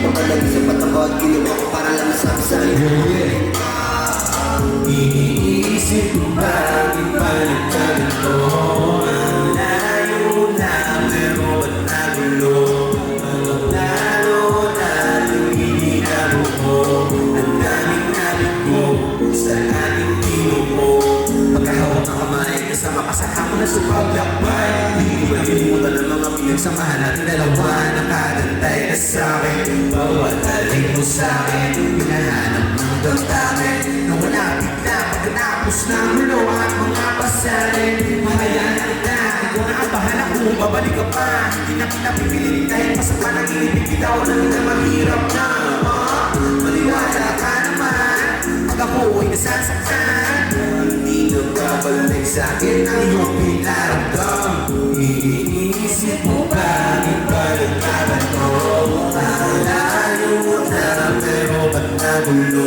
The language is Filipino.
papalagi sa patakot, ginawa ko para lang masabi sa'yo. Iniisip ko bakit pa nagkaganto? Ang layo na pero ba't nagulo? Lalo hindi na buo. Ang daming nabigo sa ating tinupo. Pagkahawak ng kamay kasama ka sa hamon na supaglakbay. Hindi ko malilimutan ang mga pinagsamahan natin dalawa. Nakagantay ka sa'kin, bawat aling mo sa'kin. Hinahanap ng damdamin na wala bigla pagkatapos ng mulo at mga pasanin. Mahayaan na kita, ikaw na ang bahala kung babalik ka pa. Hindi na kita pipilit kahit pa sa panaginip. Ikaw na nila mahirap na maniwala ka naman pag ako'y nasasaktan. Hindi na babalik sa'kin ang iyong pinaramdam. Iniisip mo bakit ba nagkaganto? Ang layo na pero ba't nagulo?